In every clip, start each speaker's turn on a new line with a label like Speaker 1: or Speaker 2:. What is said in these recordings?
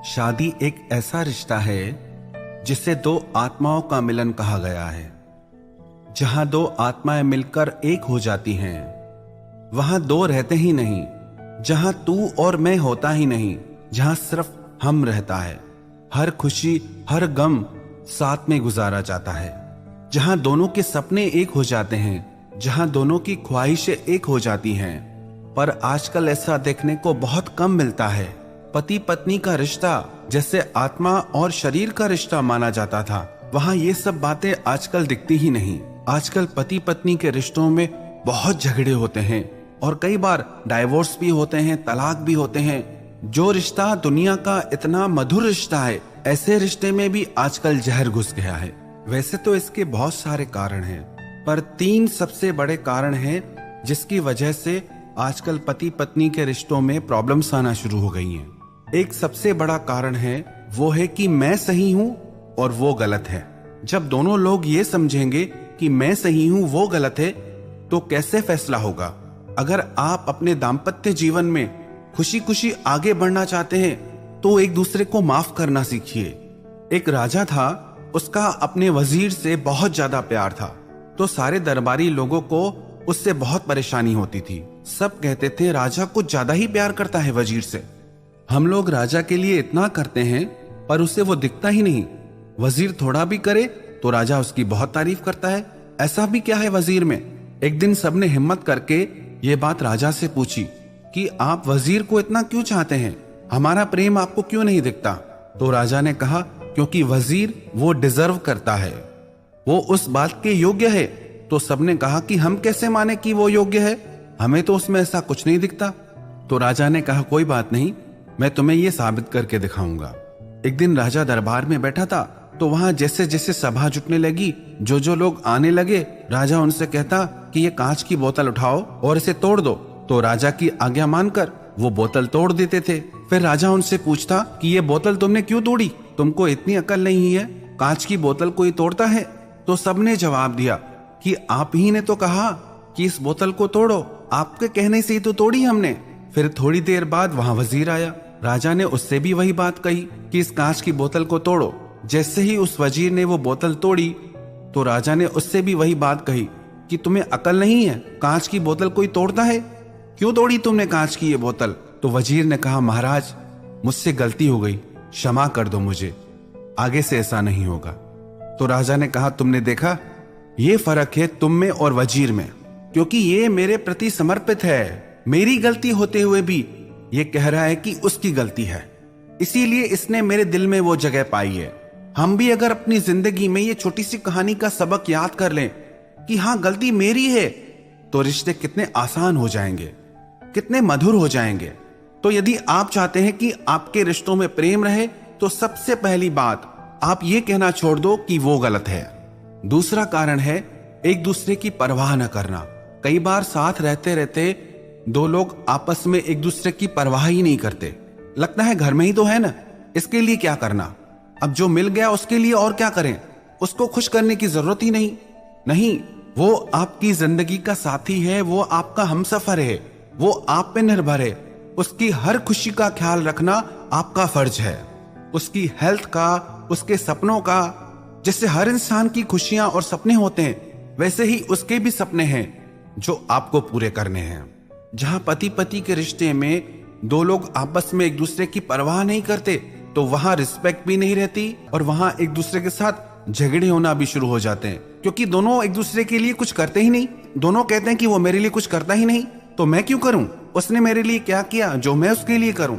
Speaker 1: शादी एक ऐसा रिश्ता है जिसे दो आत्माओं का मिलन कहा गया है। जहां दो आत्माएं मिलकर एक हो जाती हैं, वहां दो रहते ही नहीं, जहां तू और मैं होता ही नहीं, जहां सिर्फ हम रहता है। हर खुशी हर गम साथ में गुजारा जाता है। जहां दोनों के सपने एक हो जाते हैं, जहां दोनों की ख्वाहिशें एक हो जाती हैं। पर आजकल ऐसा देखने को बहुत कम मिलता है। पति पत्नी का रिश्ता जैसे आत्मा और शरीर का रिश्ता माना जाता था, वहां ये सब बातें आजकल दिखती ही नहीं। आजकल पति पत्नी के रिश्तों में बहुत झगड़े होते हैं और कई बार डाइवोर्स भी होते हैं, तलाक भी होते हैं। जो रिश्ता दुनिया का इतना मधुर रिश्ता है, ऐसे रिश्ते में भी आजकल जहर घुस गया है। वैसे तो इसके बहुत सारे कारण हैं, पर 3 सबसे बड़े कारण हैं जिसकी वजह से आजकल पति पत्नी के रिश्तों में प्रॉब्लम्स आना शुरू हो गई हैं। एक सबसे बड़ा कारण है वो है कि मैं सही हूं और वो गलत है। जब दोनों लोग ये समझेंगे कि मैं सही हूं वो गलत है, तो कैसे फैसला होगा? अगर आप अपने दाम्पत्य जीवन में खुशी खुशी आगे बढ़ना चाहते हैं तो एक दूसरे को माफ करना सीखिए। एक राजा था, उसका अपने वजीर से बहुत ज्यादा प्यार था, तो सारे दरबारी लोगों को उससे बहुत परेशानी होती थी। सब कहते थे राजा कुछ ज्यादा ही प्यार करता है वजीर से। हम लोग राजा के लिए इतना करते हैं पर उसे वो दिखता ही नहीं। वजीर थोड़ा भी करे तो राजा उसकी बहुत तारीफ करता है। ऐसा भी क्या है वजीर में? एक दिन सबने हिम्मत करके ये बात राजा से पूछी कि आप वजीर को इतना क्यों चाहते हैं? हमारा प्रेम आपको क्यों नहीं दिखता? तो राजा ने कहा क्योंकि वजीर वो डिजर्व करता है, वो उस बात के योग्य है। तो सबने कहा कि हम कैसे माने कि वो योग्य है, हमें तो उसमें ऐसा कुछ नहीं दिखता। तो राजा ने कहा कोई बात नहीं, मैं तुम्हें ये साबित करके दिखाऊंगा। एक दिन राजा दरबार में बैठा था, तो वहां जैसे जैसे सभा जुटने लगी, जो लोग आने लगे, राजा उनसे कहता कि ये कांच की बोतल उठाओ और इसे तोड़ दो। तो राजा की आज्ञा मानकर वो बोतल तोड़ देते थे। फिर राजा उनसे पूछता कि ये बोतल तुमने क्यों तोड़ी? तुमको इतनी अकल नहीं है? कांच की बोतल कोई तोड़ता है? तो सबने जवाब दिया कि आप ही ने तो कहा कि इस बोतल को तोड़ो, आपके कहने से ही तो तोड़ी हमने। फिर थोड़ी देर बाद वहां वजीर आया। राजा ने उससे भी वही बात कही कि इस कांच की बोतल को तोड़ो। जैसे ही उस वजीर ने वो बोतल तोड़ी, तो राजा ने उससे भी वही बात कही कि तुम्हें अकल नहीं है? कांच की बोतल कोई तोड़ता है? क्यों तोड़ी तुमने कांच की ये बोतल? तो वजीर ने कहा महाराज, मुझसे गलती हो गई, क्षमा कर दो मुझे, आगे से ऐसा नहीं होगा। तो राजा ने कहा तुमने देखा, ये फर्क है तुम में और वजीर में, क्योंकि ये मेरे प्रति समर्पित है। मेरी गलती होते हुए भी ये कह रहा है कि उसकी गलती है, इसीलिए इसने मेरे दिल में वो जगह पाई है। हम भी अगर अपनी जिंदगी में ये छोटी सी कहानी का सबक याद कर लें कि हाँ गलती मेरी है, तो रिश्ते कितने आसान हो जाएंगे, कितने मधुर हो जाएंगे। तो यदि आप चाहते हैं कि आपके रिश्तों में प्रेम रहे, तो सबसे पहली बात आप ये कहना छोड़ दो कि वो गलत है। दूसरा कारण है एक दूसरे की परवाह न करना। कई बार साथ रहते रहते दो लोग आपस में एक दूसरे की परवाह ही नहीं करते। लगता है घर में ही तो है ना, इसके लिए क्या करना, अब जो मिल गया उसके लिए और क्या करें, उसको खुश करने की जरूरत ही नहीं। वो आपकी जिंदगी का साथी है, वो आपका हमसफर है, वो आप पे निर्भर है। उसकी हर खुशी का ख्याल रखना आपका फर्ज है, उसकी हेल्थ का, उसके सपनों का। जैसे हर इंसान की खुशियां और सपने होते हैं, वैसे ही उसके भी सपने हैं जो आपको पूरे करने हैं। जहां पति पति के रिश्ते में दो लोग आपस में एक दूसरे की परवाह नहीं करते, तो वहां रिस्पेक्ट भी नहीं रहती और वहां एक दूसरे के साथ झगड़े होना भी शुरू हो जाते हैं, क्योंकि दोनों एक दूसरे के लिए कुछ करते ही नहीं। दोनों कहते हैं कि वो मेरे लिए कुछ करता ही नहीं, तो मैं क्यों करूं? उसने मेरे लिए क्या किया जो मैं उसके लिए करूं?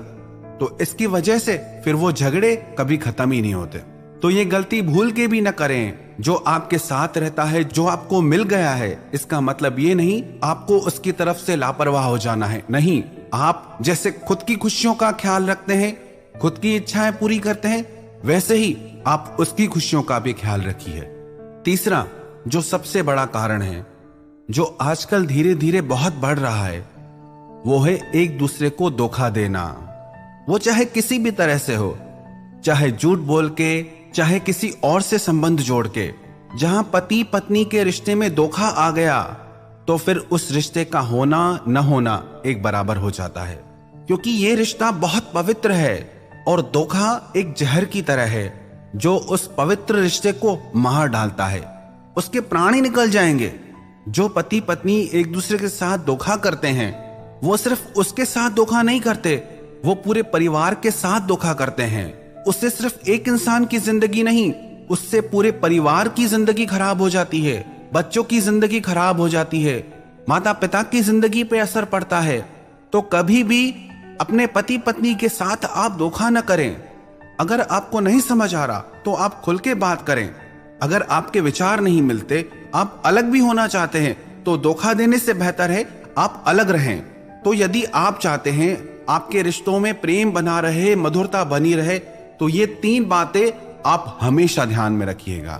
Speaker 1: तो इसकी वजह से फिर वो झगड़े कभी खत्म ही नहीं होते। तो ये गलती भूल के भी न करें। जो आपके साथ रहता है, जो आपको मिल गया है, इसका मतलब ये नहीं आपको उसकी तरफ से लापरवाह हो जाना है। नहीं, आप जैसे खुद की खुशियों का ख्याल रखते हैं, खुद की इच्छाएं पूरी करते हैं, वैसे ही आप उसकी खुशियों का भी ख्याल रखिए। तीसरा जो सबसे बड़ा कारण है, जो आजकल धीरे धीरे बहुत बढ़ रहा है, वो है एक दूसरे को धोखा देना। वो चाहे किसी भी तरह से हो, चाहे झूठ बोल के, चाहे किसी और से संबंध जोड़ के। जहां पति पत्नी के रिश्ते में धोखा आ गया, तो फिर उस रिश्ते का होना न होना एक बराबर हो जाता है, क्योंकि ये रिश्ता बहुत पवित्र है। और धोखा एक जहर की तरह है जो उस पवित्र रिश्ते को मार डालता है। उसके प्राण ही निकल जाएंगे। जो पति पत्नी एक दूसरे के साथ धोखा करते हैं, वो सिर्फ उसके साथ धोखा नहीं करते, वो पूरे परिवार के साथ धोखा करते हैं। उससे सिर्फ एक इंसान की जिंदगी नहीं, उससे पूरे परिवार की जिंदगी खराब हो जाती है, बच्चों की जिंदगी खराब हो जाती है, माता पिता की जिंदगी पे असर पड़ता है। तो कभी भी अपने पति पत्नी के साथ आप धोखा न करें। अगर आपको नहीं समझ आ रहा तो आप खुल के बात करें। अगर आपके विचार नहीं मिलते, आप अलग भी होना चाहते हैं, तो धोखा देने से बेहतर है आप अलग रहें। तो यदि आप चाहते हैं आपके रिश्तों में प्रेम बना रहे, मधुरता बनी रहे, तो ये 3 बातें आप हमेशा ध्यान में रखिएगा।